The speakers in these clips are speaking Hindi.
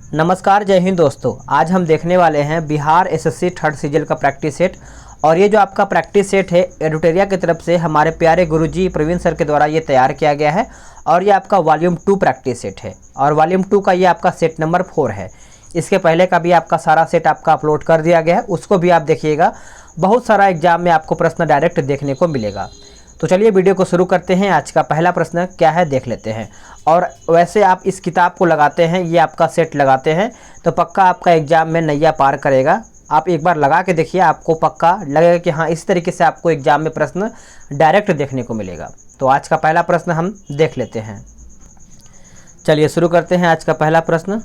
नमस्कार, जय हिंद दोस्तों। आज हम देखने वाले हैं बिहार एसएससी थर्ड सीजन का प्रैक्टिस सेट। और ये जो आपका प्रैक्टिस सेट है एडुटेरिया की तरफ से हमारे प्यारे गुरुजी प्रवीण सर के द्वारा ये तैयार किया गया है। और ये आपका वॉल्यूम 2 प्रैक्टिस सेट है और वॉल्यूम 2 का ये आपका सेट नंबर 4 है। इसके पहले का भी आपका सारा सेट आपका अपलोड कर दिया गया है, उसको भी आप देखिएगा। बहुत सारा एग्जाम में आपको प्रश्न डायरेक्ट देखने को मिलेगा। तो चलिए वीडियो को शुरू करते हैं। आज का पहला प्रश्न क्या है देख लेते हैं। और वैसे आप इस किताब को लगाते हैं, ये आपका सेट लगाते हैं तो पक्का आपका एग्ज़ाम में नैया पार करेगा। आप एक बार लगा के देखिए, आपको पक्का लगेगा कि हाँ इस तरीके से आपको एग्ज़ाम में प्रश्न डायरेक्ट देखने को मिलेगा। तो आज का पहला प्रश्न हम देख लेते हैं। चलिए शुरू करते हैं आज का पहला प्रश्न।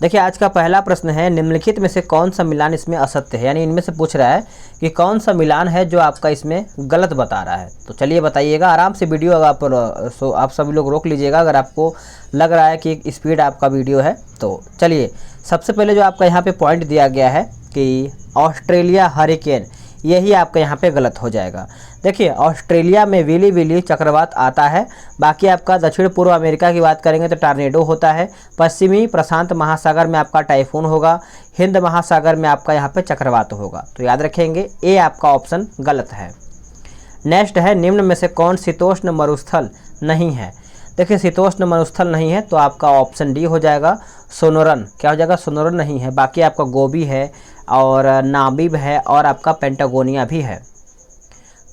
देखिए आज का पहला प्रश्न है, निम्नलिखित में से कौन सा मिलान इसमें असत्य है। यानी इनमें से पूछ रहा है कि कौन सा मिलान है जो आपका इसमें गलत बता रहा है। तो चलिए बताइएगा। आराम से वीडियो आप सभी लोग रोक लीजिएगा अगर आपको लग रहा है कि स्पीड आपका वीडियो है। तो चलिए सबसे पहले जो आपका यहाँ पे पॉइंट दिया गया है कि ऑस्ट्रेलिया हरिकेन, यही आपका यहाँ पे गलत हो जाएगा। देखिए ऑस्ट्रेलिया में विली विली चक्रवात आता है। बाकी आपका दक्षिण पूर्व अमेरिका की बात करेंगे तो टार्नेडो होता है। पश्चिमी प्रशांत महासागर में आपका टाइफून होगा। हिंद महासागर में आपका यहाँ पे चक्रवात होगा। तो याद रखेंगे ए आपका ऑप्शन गलत है। नेक्स्ट है, निम्न में से कौन शीतोष्ण मरुस्थल नहीं है। देखिए शीतोष्ण मरुस्थल नहीं है तो आपका ऑप्शन डी हो जाएगा सोनोरन। क्या हो जाएगा? सोनोरन नहीं है। बाकी आपका गोबी है और नाबिब है और आपका पेंटागोनिया भी है।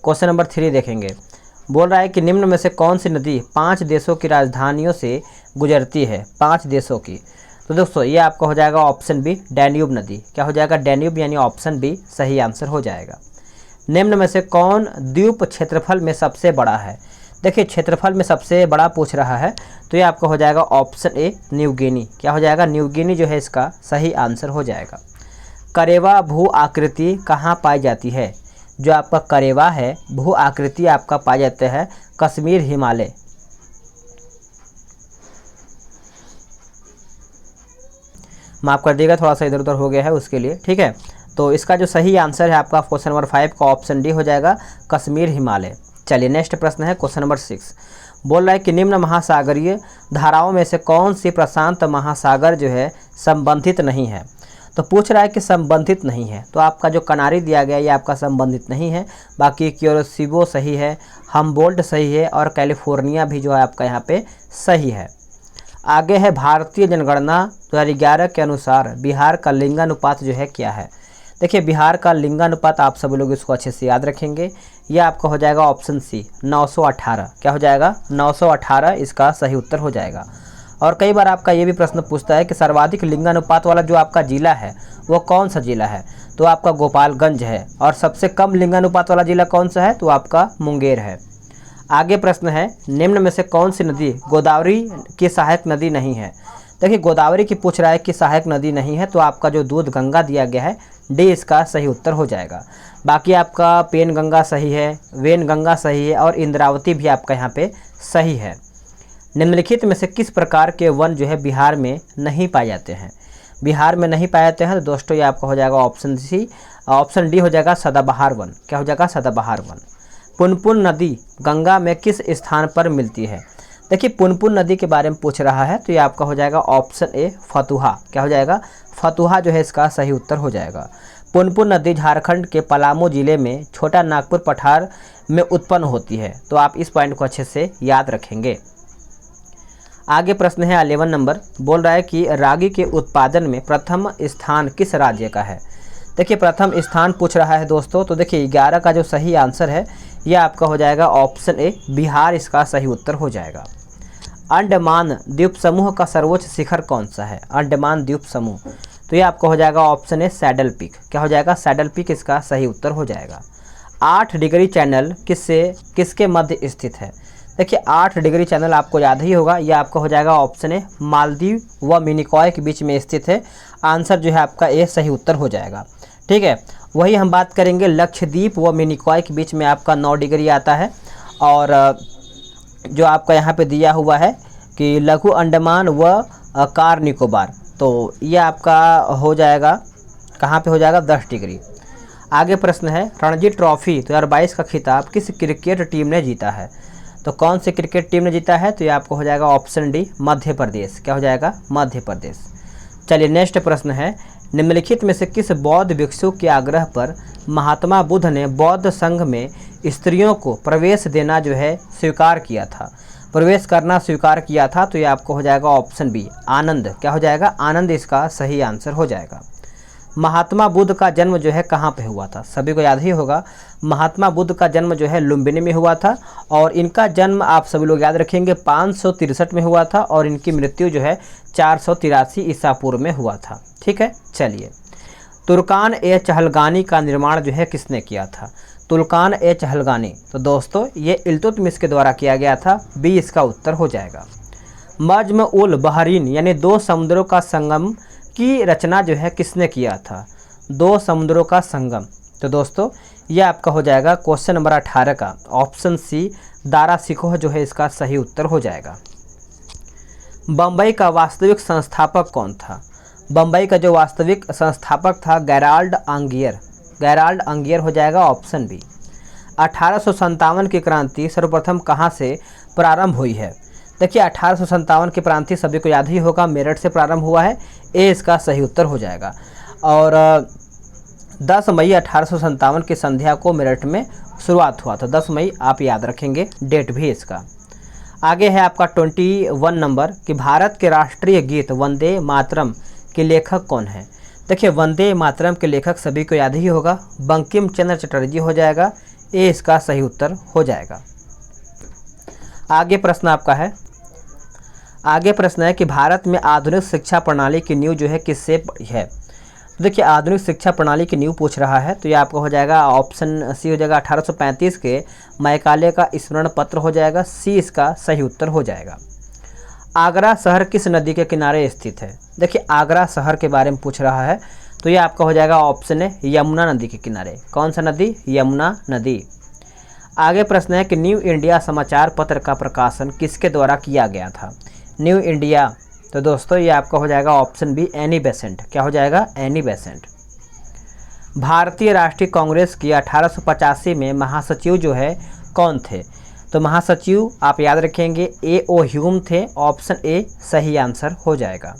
क्वेश्चन नंबर 3 देखेंगे। बोल रहा है कि निम्न में से कौन सी नदी 5 देशों की राजधानियों से गुजरती है। 5 देशों की। तो दोस्तों ये आपका हो जाएगा ऑप्शन बी डैन्यूब नदी। क्या हो जाएगा? डैन्यूब, यानी ऑप्शन बी सही आंसर हो जाएगा। निम्न में से कौन द्वीप क्षेत्रफल में सबसे बड़ा है। देखिए क्षेत्रफल में सबसे बड़ा पूछ रहा है तो ये आपका हो जाएगा ऑप्शन ए न्यू गिनी। क्या हो जाएगा? न्यू गिनी जो है इसका सही आंसर हो जाएगा। करेवा भू आकृति कहाँ पाई जाती है। जो आपका करेवा है भू आकृति आपका पाया जाता है कश्मीर हिमालय। माफ़ कर दिएगा, थोड़ा सा इधर उधर हो गया है उसके लिए, ठीक है। तो इसका जो सही आंसर है आपका क्वेश्चन नंबर 5 का ऑप्शन डी हो जाएगा कश्मीर हिमालय। चलिए नेक्स्ट प्रश्न है क्वेश्चन नंबर 6। बोल रहा है कि निम्न महासागरीय धाराओं में से कौन सी प्रशांत महासागर जो है संबंधित नहीं है। तो पूछ रहा है कि संबंधित नहीं है तो आपका जो कनारी दिया गया ये आपका संबंधित नहीं है। बाकी क्यूरेसिबो सही है, हम्बोल्ट सही है और कैलिफोर्निया भी जो है आपका यहाँ पे सही है। आगे है, भारतीय जनगणना 2011 के अनुसार बिहार का लिंगानुपात जो है क्या है। देखिए बिहार का लिंगानुपात आप सभी लोग इसको अच्छे से याद रखेंगे। यह आपका हो जाएगा ऑप्शन सी 918। क्या हो जाएगा? 918 इसका सही उत्तर हो जाएगा। और कई बार आपका ये भी प्रश्न पूछता है कि सर्वाधिक लिंगानुपात वाला जो आपका जिला है वो कौन सा जिला है। तो आपका गोपालगंज है। और सबसे कम लिंगानुपात वाला जिला कौन सा है तो आपका मुंगेर है। आगे प्रश्न है, निम्न में से कौन सी नदी गोदावरी की सहायक नदी नहीं है। देखिए गोदावरी की पूछ रहा है कि सहायक नदी नहीं है तो आपका जो दूध गंगा दिया गया है डी इसका सही उत्तर हो जाएगा। बाकी आपका पेन गंगा सही है, वेन गंगा सही है और इंद्रावती भी आपका यहाँ पे सही है। निम्नलिखित में से किस प्रकार के वन जो है बिहार में नहीं पाए जाते हैं। बिहार में नहीं पाए जाते हैं तो दोस्तों ये आपका हो जाएगा ऑप्शन सी, ऑप्शन डी हो जाएगा सदाबहार वन। क्या हो जाएगा? सदाबहार वन। पुनपुन नदी गंगा में किस स्थान पर मिलती है। देखिए पुनपुन नदी के बारे में पूछ रहा है तो ये आपका हो जाएगा ऑप्शन ए फतुहा। क्या हो जाएगा? फतुहा जो है इसका सही उत्तर हो जाएगा। पुनपुन नदी झारखंड के पलामू जिले में छोटा नागपुर पठार में उत्पन्न होती है। तो आप इस पॉइंट को अच्छे से याद रखेंगे। आगे प्रश्न है 11 नंबर। बोल रहा है कि रागी के उत्पादन में प्रथम स्थान किस राज्य का है। देखिए प्रथम स्थान पूछ रहा है दोस्तों। तो देखिए 11 का जो सही आंसर है यह आपका हो जाएगा ऑप्शन ए बिहार इसका सही उत्तर हो जाएगा। अंडमान द्वीप समूह का सर्वोच्च शिखर कौन सा है। अंडमान द्वीप समूह, तो ये आपका हो जाएगा ऑप्शन ए सैडल पीक। क्या हो जाएगा? सैडल पीक इसका सही उत्तर हो जाएगा। 8 डिग्री चैनल किसके मध्य स्थित है। देखिए 8 डिग्री चैनल आपको याद ही होगा। यह आपका हो जाएगा ऑप्शन ए मालदीव व मिनिकॉय के बीच में स्थित है। आंसर जो है आपका ए सही उत्तर हो जाएगा, ठीक है। वही हम बात करेंगे लक्षद्वीप व मिनिकॉय के बीच में आपका 9 डिग्री आता है। और जो आपका यहाँ पे दिया हुआ है कि लघु अंडमान व कार निकोबार, तो ये आपका हो जाएगा कहाँ पे हो जाएगा? 10 डिग्री। आगे प्रश्न है, रणजी ट्रॉफी 2022 का खिताब किस क्रिकेट टीम ने जीता है। तो तो कौन सी क्रिकेट टीम ने जीता है? तो ये आपको हो जाएगा ऑप्शन डी मध्य प्रदेश। क्या हो जाएगा? मध्य प्रदेश। चलिए नेक्स्ट प्रश्न है, निम्नलिखित में से किस बौद्ध भिक्षु के आग्रह पर महात्मा बुद्ध ने बौद्ध संघ में स्त्रियों को प्रवेश देना जो है स्वीकार किया था, प्रवेश करना स्वीकार किया था? तो ये आपको हो जाएगा ऑप्शन बी आनंद। क्या हो जाएगा? आनंद इसका सही आंसर हो जाएगा। महात्मा बुद्ध का जन्म जो है कहाँ पे हुआ था? सभी को याद ही होगा, महात्मा बुद्ध का जन्म जो है लुम्बिनी में हुआ था और इनका जन्म आप सभी लोग याद रखेंगे 563 में हुआ था और इनकी मृत्यु जो है 483 ईसा पूर्व में हुआ था। ठीक है, चलिए तुर्कान ए चहलगानी का निर्माण जो है किसने किया था? तुर्कान ए चहलगानी, तो दोस्तों ये इल्तुतमिश के द्वारा किया गया था। बी इसका उत्तर हो जाएगा। मज्म उल बहरीन यानी दो समुद्रों का संगम की रचना जो है किसने किया था? दो समुद्रों का संगम, तो दोस्तों ये आपका हो जाएगा क्वेश्चन नंबर 18 का ऑप्शन सी दारा सिकोह जो है इसका सही उत्तर हो जाएगा। बम्बई का वास्तविक संस्थापक कौन था? बम्बई का जो वास्तविक संस्थापक था गेराल्ड आंगियर। गेराल्ड आंगियर हो जाएगा ऑप्शन बी। 1857 की क्रांति सर्वप्रथम कहाँ से प्रारंभ हुई है? देखिए 1857 की क्रांति सभी को याद ही होगा, मेरठ से प्रारंभ हुआ है। ए इसका सही उत्तर हो जाएगा। और 10 मई 1857 की संध्या को मेरठ में शुरुआत हुआ था। 10 मई आप याद रखेंगे, डेट भी इसका। आगे है आपका 21 नंबर कि भारत के राष्ट्रीय गीत वंदे मातरम के लेखक कौन है? देखिए वंदे मातरम के लेखक सभी को याद ही होगा, बंकिम चंद्र चटर्जी हो जाएगा। ए इसका सही उत्तर हो जाएगा। आगे प्रश्न आपका है, आगे प्रश्न है कि भारत में आधुनिक शिक्षा प्रणाली की नींव जो है किससे है? तो देखिए आधुनिक शिक्षा प्रणाली की नींव पूछ रहा है, तो ये आपका हो जाएगा ऑप्शन सी हो जाएगा 1835 के मैकाले का स्मरण पत्र हो जाएगा। सी इसका सही उत्तर हो जाएगा। आगरा शहर किस नदी के किनारे स्थित है? देखिए आगरा शहर के बारे में पूछ रहा है, तो ये आपका हो जाएगा ऑप्शन है यमुना नदी के किनारे। कौन सा नदी? यमुना नदी। आगे प्रश्न है कि न्यू इंडिया समाचार पत्र का प्रकाशन किसके द्वारा किया गया था? न्यू इंडिया, तो दोस्तों ये आपका हो जाएगा ऑप्शन बी एनी बेसेंट। क्या हो जाएगा? Annie Besant. भारतीय राष्ट्रीय कांग्रेस की 1885 में महासचिव जो है कौन थे? तो महासचिव आप याद रखेंगे ए ओ ह्यूम थे। ऑप्शन ए सही आंसर हो जाएगा।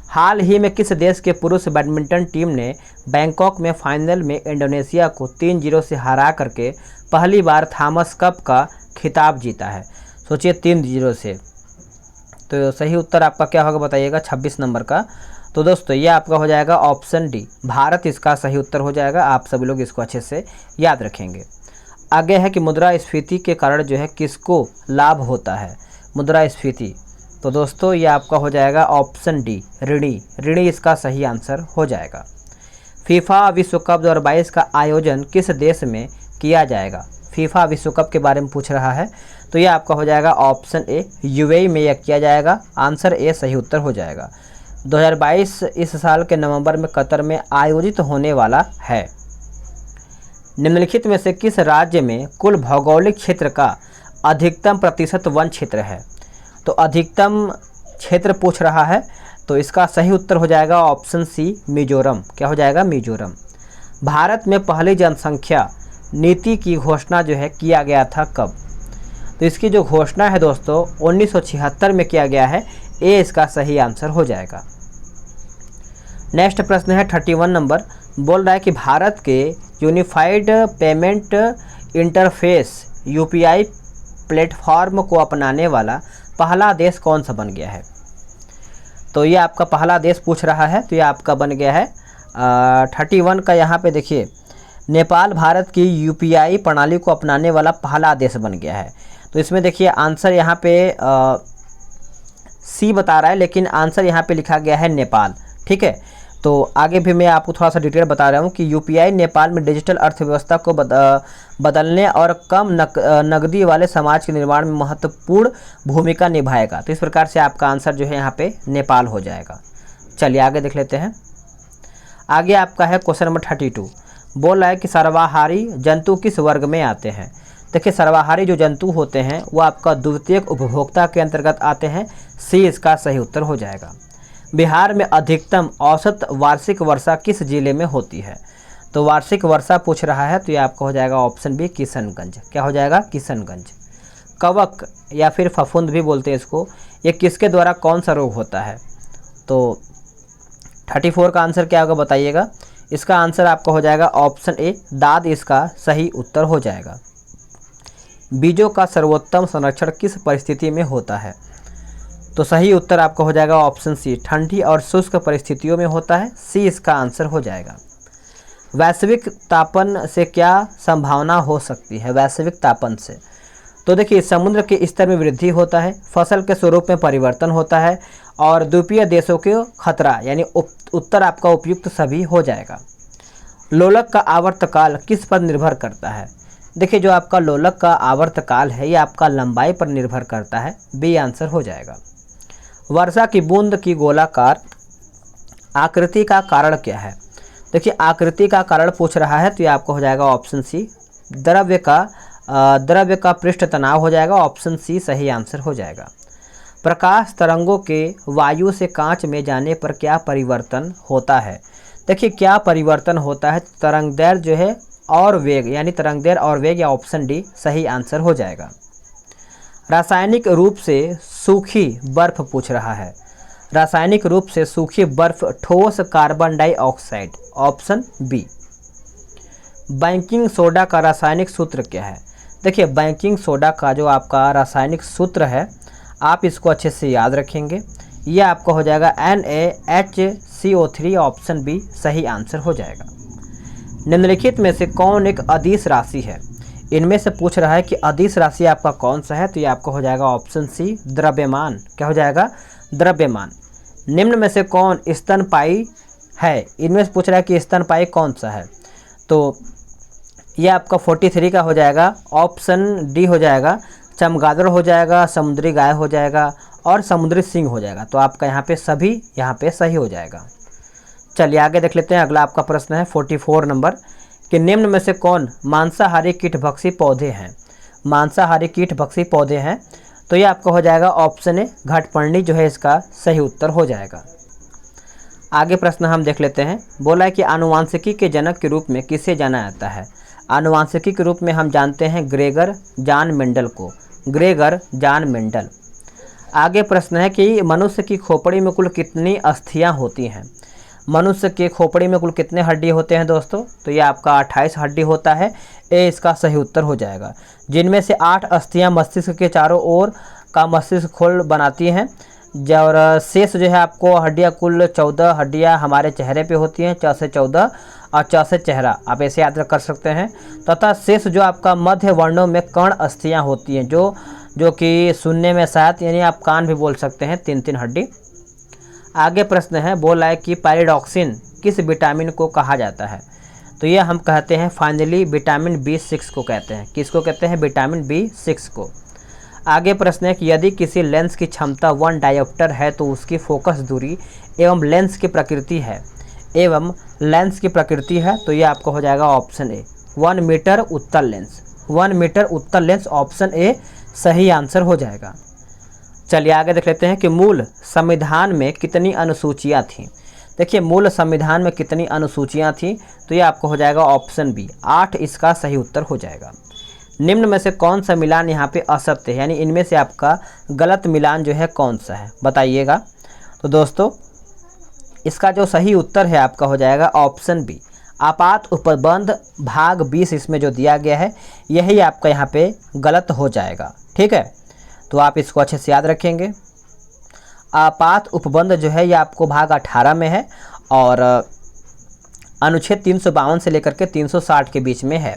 हाल ही में किस देश के पुरुष बैडमिंटन टीम ने बैंकॉक में फाइनल में इंडोनेशिया को 3-0 से हरा करके पहली बार थॉमस कप का खिताब जीता है? सोचिए 3-0 से, तो सही उत्तर आपका क्या होगा बताइएगा 26 नंबर का। तो दोस्तों ये आपका हो जाएगा ऑप्शन डी भारत इसका सही उत्तर हो जाएगा। आप सभी लोग इसको अच्छे से याद रखेंगे। आगे है कि मुद्रास्फीति के कारण जो है किसको लाभ होता है? मुद्रास्फीति, तो दोस्तों ये आपका हो जाएगा ऑप्शन डी ऋणी। ऋणी इसका सही आंसर हो जाएगा। फीफा विश्व कप 2022 का आयोजन किस देश में किया जाएगा? फीफा विश्व कप के बारे में पूछ रहा है, तो ये आपका हो जाएगा ऑप्शन ए यूएई में यह किया जाएगा। आंसर ए सही उत्तर हो जाएगा। 2022 इस साल के नवंबर में कतर में आयोजित होने वाला है। निम्नलिखित में से किस राज्य में कुल भौगोलिक क्षेत्र का अधिकतम प्रतिशत वन क्षेत्र है? तो अधिकतम क्षेत्र पूछ रहा है, तो इसका सही उत्तर हो जाएगा ऑप्शन सी मिजोरम। क्या हो जाएगा? मिजोरम। भारत में पहली जनसंख्या नीति की घोषणा जो है किया गया था कब? तो इसकी जो घोषणा है दोस्तों 1976 में किया गया है। ए इसका सही आंसर हो जाएगा। नेक्स्ट प्रश्न है 31 नंबर, बोल रहा है कि भारत के unified payment interface UPI platform को अपनाने वाला पहला देश कौन सा बन गया है? तो ये आपका पहला देश पूछ रहा है, तो ये आपका बन गया है 31 का। यहाँ पे देखिए नेपाल भारत की यूपीआई प्रणाली को अपनाने वाला पहला देश बन गया है। तो इसमें देखिए आंसर यहाँ पे सी बता रहा है, लेकिन आंसर यहाँ पे लिखा गया है नेपाल। ठीक है, तो आगे भी मैं आपको थोड़ा सा डिटेल बता रहा हूँ कि यूपीआई नेपाल में डिजिटल अर्थव्यवस्था को बदलने और कम नकदी वाले समाज के निर्माण में महत्वपूर्ण भूमिका निभाएगा। तो इस प्रकार से आपका आंसर जो है यहाँ पे नेपाल हो जाएगा। चलिए आगे देख लेते हैं। आगे आपका है क्वेश्चन नंबर 32, बोल रहा है कि सर्वाहारी जंतु किस वर्ग में आते हैं? देखिए सर्वाहारी जो जंतु होते हैं वो आपका द्वितीयक उपभोक्ता के अंतर्गत आते हैं। सी इसका सही उत्तर हो जाएगा। बिहार में अधिकतम औसत वार्षिक वर्षा किस जिले में होती है? तो वार्षिक वर्षा पूछ रहा है, तो ये आपका हो जाएगा ऑप्शन बी किशनगंज। क्या हो जाएगा? किशनगंज। कवक या फिर फफूंद भी बोलते हैं इसको, ये किसके द्वारा कौन सा रोग होता है? तो 34 का आंसर क्या होगा बताइएगा। इसका आंसर आपका हो जाएगा ऑप्शन ए, दाद इसका सही उत्तर हो जाएगा। बीजों का सर्वोत्तम संरक्षण किस परिस्थिति में होता है? तो सही उत्तर आपका हो जाएगा ऑप्शन सी, ठंडी और शुष्क परिस्थितियों में होता है। सी इसका आंसर हो जाएगा। वैश्विक तापन से क्या संभावना हो सकती है? वैश्विक तापन से तो देखिए समुद्र के स्तर में वृद्धि होता है, फसल के स्वरूप में परिवर्तन होता है और द्वीपीय देशों के खतरा यानी उत्तर आपका उपयुक्त सभी हो जाएगा। लोलक का आवर्तकाल किस पर निर्भर करता है? देखिए जो आपका लोलक का आवर्तकाल है ये आपका लंबाई पर निर्भर करता है। बी आंसर हो जाएगा। वर्षा की बूंद की गोलाकार आकृति का कारण क्या है? देखिए आकृति का कारण पूछ रहा है तो ये आपको हो जाएगा ऑप्शन सी, द्रव्य का पृष्ठ तनाव हो जाएगा। ऑप्शन सी सही आंसर हो जाएगा। प्रकाश तरंगों के वायु से कांच में जाने पर क्या परिवर्तन होता है? देखिए क्या परिवर्तन होता है? तरंगदैर्घ्य जो है और वेग यानी तरंगदैर्घ्य और वेग, या ऑप्शन डी सही आंसर हो जाएगा। रासायनिक रूप से सूखी बर्फ पूछ रहा है। रासायनिक रूप से सूखी बर्फ ठोस carbon dioxide, option B. Baking soda का रासायनिक सूत्र क्या है? देखिए बेकिंग सोडा का जो आपका रासायनिक सूत्र है आप इसको अच्छे से याद रखेंगे। ये आपका हो जाएगा NaHCO3, ऑप्शन बी सही आंसर हो जाएगा। निम्नलिखित में से कौन एक अदिश राशि है? इनमें से पूछ रहा है कि अदिश राशि आपका कौन सा है? तो ये आपका हो जाएगा ऑप्शन सी, द्रव्यमान। क्या हो जाएगा? द्रव्यमान। निम्न में से कौन स्तनपायी है? इनमें से पूछ रहा है कि स्तनपायी कौन सा है? तो ये आपका 43 का हो जाएगा, ऑप्शन डी हो जाएगा। चमगादड़ हो जाएगा, समुद्री गाय हो जाएगा और समुद्री सिंह हो जाएगा। तो आपका यहाँ पे सभी यहाँ पे सही हो जाएगा। चलिए आगे देख लेते हैं। अगला आपका प्रश्न है 44 नंबर कि निम्न में से कौन मांसाहारी कीटभक्षी पौधे हैं? मांसाहारी कीटभक्षी पौधे हैं तो ये आपका हो जाएगा ऑप्शन ए, घटपर्णी जो है इसका सही उत्तर हो जाएगा। आगे प्रश्न हम देख लेते हैं। बोला है कि आनुवांशिकी के जनक के रूप में किसे जाना जाता है? आनुवांशिकी के रूप में हम जानते हैं ग्रेगर जान मेंडल को, ग्रेगर जान मेंडल। आगे प्रश्न है कि मनुष्य की खोपड़ी में कुल कितनी अस्थियां होती हैं? मनुष्य के खोपड़ी में कुल कितने हड्डी होते हैं दोस्तों? तो ये आपका 28 हड्डी होता है। ए इसका सही उत्तर हो जाएगा। जिनमें से 8 अस्थियां मस्तिष्क के चारों ओर का मस्तिष्क खोल बनाती हैं और शेष जो है आपको हड्डियां कुल 14 हड्डियां हमारे चेहरे पे होती हैं, 4 से 14 और 4 से चेहरा, आप ऐसे याद कर सकते हैं। तथा शेष जो आपका मध्य वर्णों में कर्ण अस्थियां होती हैं जो कि सुनने में शायद यानी आप कान भी बोल सकते हैं, 3-3 हड्डी। आगे प्रश्न है, बोला है कि पैराडॉक्सिन किस विटामिन को कहा जाता है? तो ये हम कहते हैं फाइनली विटामिन B6 को कहते हैं। किसको कहते हैं? विटामिन B6 को। आगे प्रश्न है कि यदि किसी लेंस की क्षमता 1 डायोप्टर है तो उसकी फोकस दूरी एवं लेंस की प्रकृति है, तो ये आपको हो जाएगा ऑप्शन ए, 1 मीटर उत्तल लेंस। 1 मीटर उत्तल लेंस, ऑप्शन ए सही आंसर हो जाएगा। चलिए आगे देख लेते हैं कि मूल संविधान में कितनी अनुसूचियाँ थीं? देखिए मूल संविधान में कितनी अनुसूचियाँ थीं? तो ये आपको हो जाएगा ऑप्शन बी, 8 इसका सही उत्तर हो जाएगा। निम्न में से कौन सा मिलान यहाँ पे असत्य है? यानी इनमें से आपका गलत मिलान जो है कौन सा है बताइएगा। तो दोस्तों इसका जो सही उत्तर है आपका हो जाएगा ऑप्शन बी, आपात उपबंध भाग 20 इसमें जो दिया गया है यही आपका यहाँ पे गलत हो जाएगा। ठीक है, तो आप इसको अच्छे से याद रखेंगे। आपात उपबंध जो है ये आपको भाग 18 में है और अनुच्छेद 352 से लेकर के 360 के बीच में है।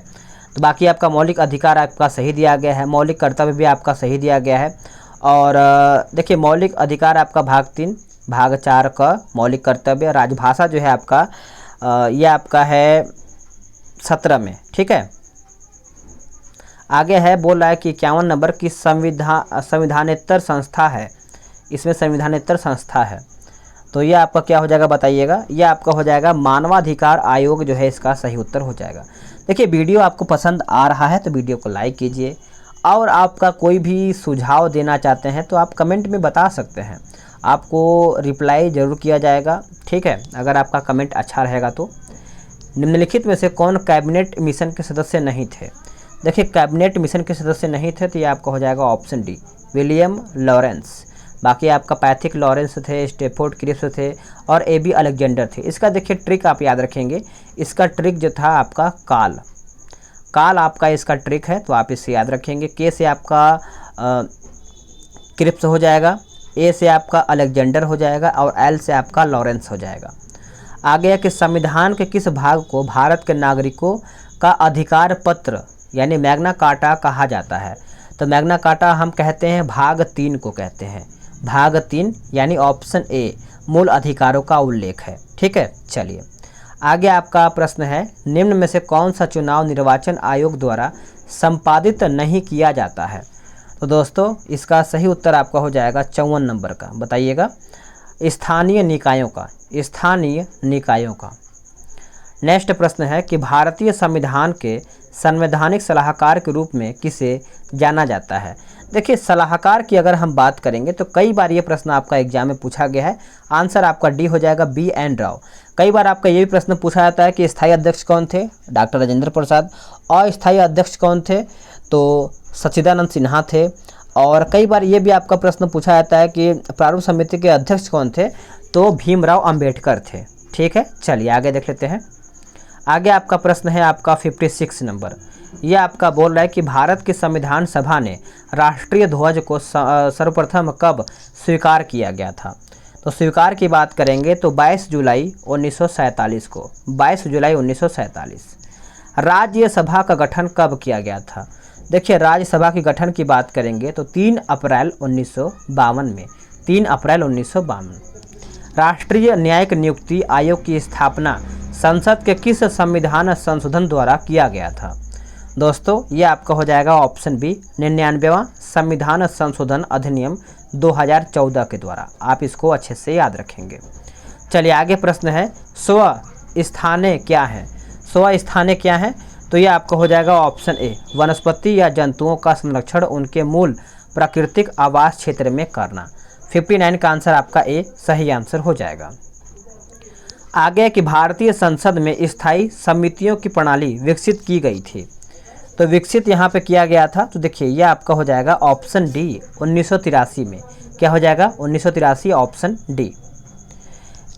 तो बाकी आपका मौलिक अधिकार आपका सही दिया गया है, मौलिक कर्तव्य भी आपका सही दिया गया है। और देखिए मौलिक अधिकार आपका भाग 3 भाग 4 का मौलिक कर्तव्य, राजभाषा जो है आपका ये आपका है 17 में। ठीक है, आगे है बोल रहा है कि 51 नंबर की संविधानेतर संस्था है, इसमें संविधानेतर संस्था है तो ये आपका क्या हो जाएगा बताइएगा। ये आपका हो जाएगा मानवाधिकार आयोग जो है इसका सही उत्तर हो जाएगा। देखिए वीडियो आपको पसंद आ रहा है तो वीडियो को लाइक कीजिए और आपका कोई भी सुझाव देना चाहते हैं तो आप कमेंट में बता सकते हैं, आपको रिप्लाई ज़रूर किया जाएगा। ठीक है, अगर आपका कमेंट अच्छा रहेगा तो। निम्नलिखित में से कौन कैबिनेट मिशन के सदस्य नहीं थे? देखिए कैबिनेट मिशन के सदस्य नहीं थे, तो ये आपका हो जाएगा ऑप्शन डी, विलियम लॉरेंस। बाकी आपका पैथिक लॉरेंस थे, स्टेफोर्ड क्रिप्स थे और ए बी अलेक्जेंडर थे। इसका देखिए ट्रिक आप याद रखेंगे, इसका ट्रिक जो था आपका काल आपका इसका ट्रिक है, तो आप इसे याद रखेंगे। के से आपका क्रिप्स हो जाएगा, ए से आपका अलेक्जेंडर हो जाएगा और एल से आपका लॉरेंस हो जाएगा। आगे है कि संविधान के किस भाग को भारत के नागरिकों का अधिकार पत्र यानी मैग्ना कार्टा कहा जाता है? तो मैग्ना कार्टा हम कहते हैं भाग 3 को कहते हैं, भाग 3 यानी ऑप्शन ए मूल अधिकारों का उल्लेख है। ठीक है, चलिए आगे आपका प्रश्न है, निम्न में से कौन सा चुनाव निर्वाचन आयोग द्वारा संपादित नहीं किया जाता है? तो दोस्तों इसका सही उत्तर आपका हो जाएगा 54 नंबर का, बताइएगा, स्थानीय निकायों का। नेक्स्ट प्रश्न है कि भारतीय संविधान के संवैधानिक सलाहकार के रूप में किसे जाना जाता है? देखिए सलाहकार की अगर हम बात करेंगे तो कई बार ये प्रश्न आपका एग्जाम में पूछा गया है, आंसर आपका डी हो जाएगा, बी एन राव। कई बार आपका ये भी प्रश्न पूछा जाता है कि स्थायी अध्यक्ष कौन थे? डॉक्टर राजेंद्र प्रसाद। अस्थायी अध्यक्ष कौन थे? तो सच्चिदानंद सिन्हा थे। और कई बार ये भी आपका प्रश्न पूछा जाता है कि प्रारूप समिति के अध्यक्ष कौन थे? तो भीमराव अंबेडकर थे। ठीक है, चलिए आगे देख लेते हैं। आगे आपका प्रश्न है आपका 56 नंबर। यह आपका बोल रहा है कि भारत की संविधान सभा ने राष्ट्रीय ध्वज को सर्वप्रथम कब स्वीकार किया गया था? तो स्वीकार की बात करेंगे तो 22 जुलाई 1947 को, 22 जुलाई 1947। राज्यसभा का गठन कब किया गया था? देखिए राज्यसभा की गठन की बात करेंगे तो 3 अप्रैल 1952 में, 3 अप्रैल 1952। राष्ट्रीय न्यायिक नियुक्ति आयोग की स्थापना संसद के किस संविधान संशोधन द्वारा किया गया था? दोस्तों ये आपका हो जाएगा ऑप्शन बी, 99वां संविधान संशोधन अधिनियम 2014 के द्वारा। आप इसको अच्छे से याद रखेंगे। चलिए आगे प्रश्न है, स्वस्थाने क्या है? स्वस्थाने क्या है? तो ये आपका हो जाएगा ऑप्शन ए, वनस्पति या जंतुओं का संरक्षण उनके मूल प्राकृतिक आवास क्षेत्र में करना। 59 का आंसर आपका ए सही आंसर हो जाएगा। आगे कि भारतीय संसद में स्थायी समितियों की प्रणाली विकसित की गई थी, तो विकसित यहाँ पे किया गया था। तो देखिए ये आपका हो जाएगा ऑप्शन डी, 1983 में। क्या हो जाएगा? 1983 ऑप्शन डी।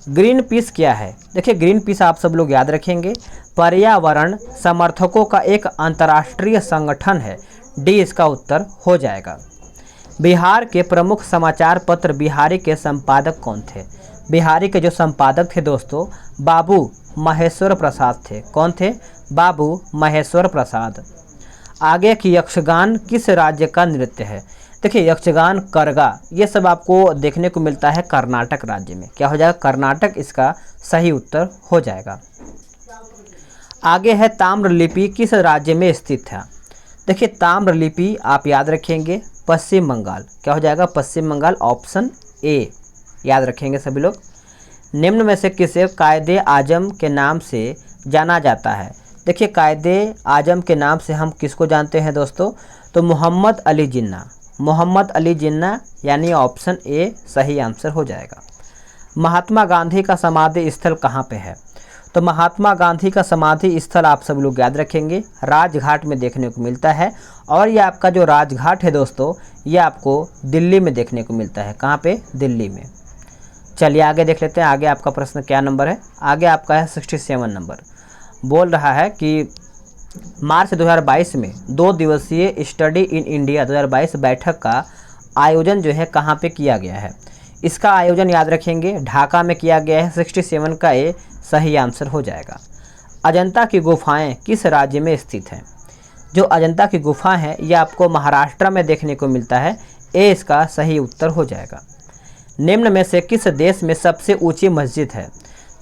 ग्रीन पीस क्या है? देखिए ग्रीन पीस आप सब लोग याद रखेंगे, पर्यावरण समर्थकों का एक अंतर्राष्ट्रीय संगठन है। डी इसका उत्तर हो जाएगा। बिहार के प्रमुख समाचार पत्र बिहारी के संपादक कौन थे? बिहारी के जो संपादक थे दोस्तों बाबू महेश्वर प्रसाद थे। कौन थे? बाबू महेश्वर प्रसाद। आगे की यक्षगान किस राज्य का नृत्य है? देखिए यक्षगान, करगा, ये सब आपको देखने को मिलता है कर्नाटक राज्य में। क्या हो जाएगा? कर्नाटक इसका सही उत्तर हो जाएगा। आगे है ताम्रलिपि किस राज्य में स्थित है? देखिए ताम्रलिपि आप याद रखेंगे पश्चिम बंगाल। क्या हो जाएगा? पश्चिम बंगाल ऑप्शन ए याद रखेंगे सभी लोग। निम्न में से किसे कायदे आजम के नाम से जाना जाता है? देखिए कायदे आजम के नाम से हम किसको जानते हैं दोस्तों? तो मोहम्मद अली जिन्ना। मोहम्मद अली जिन्ना यानी ऑप्शन ए सही आंसर हो जाएगा। महात्मा गांधी का समाधि स्थल कहाँ पे है? तो महात्मा गांधी का समाधि स्थल आप सब लोग याद रखेंगे राजघाट में देखने को मिलता है। और ये आपका जो राजघाट है दोस्तों ये आपको दिल्ली में देखने को मिलता है। कहाँ पे? दिल्ली में। चलिए आगे देख लेते हैं। आगे आपका प्रश्न क्या नंबर है? आगे आपका है 67 नंबर। बोल रहा है कि मार्च 2022 में 2 दिवसीय स्टडी इन इंडिया 2022 बैठक का आयोजन जो है कहाँ पे किया गया है? इसका आयोजन याद रखेंगे ढाका में किया गया है। 67 का ए सही आंसर हो जाएगा। अजंता की गुफाएं किस राज्य में स्थित हैं? जो अजंता की गुफा है ये आपको महाराष्ट्र में देखने को मिलता है। ए इसका सही उत्तर हो जाएगा। निम्न में से किस देश में सबसे ऊंची मस्जिद है?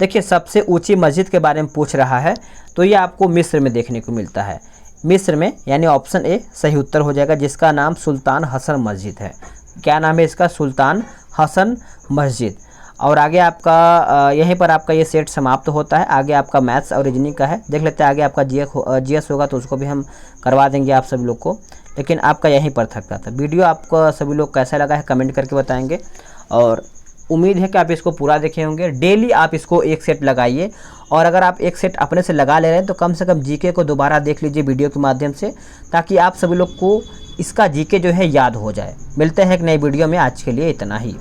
देखिए सबसे ऊंची मस्जिद के बारे में पूछ रहा है तो ये आपको मिस्र में देखने को मिलता है। मिस्र में यानी ऑप्शन ए सही उत्तर हो जाएगा, जिसका नाम सुल्तान हसन मस्जिद है। क्या नाम है इसका? सुल्तान हसन मस्जिद। और आगे आपका यहीं पर आपका ये सेट समाप्त होता है। आगे आपका मैथ्स और रीजनिंग का है, देख लेते हैं। आगे आपका जीएस होगा तो उसको भी हम करवा देंगे आप सभी लोग को, लेकिन आपका यहीं पर थकता था। वीडियो आपको सभी लोग कैसा लगा है कमेंट करके बताएंगे। और उम्मीद है कि आप इसको पूरा देखे होंगे। डेली आप इसको एक सेट लगाइए, और अगर आप एक सेट अपने से लगा ले रहे हैं तो कम से कम जीके को दोबारा देख लीजिए वीडियो के माध्यम से, ताकि आप सभी लोग को इसका जीके जो है याद हो जाए। मिलते हैं एक नई वीडियो में, आज के लिए इतना ही।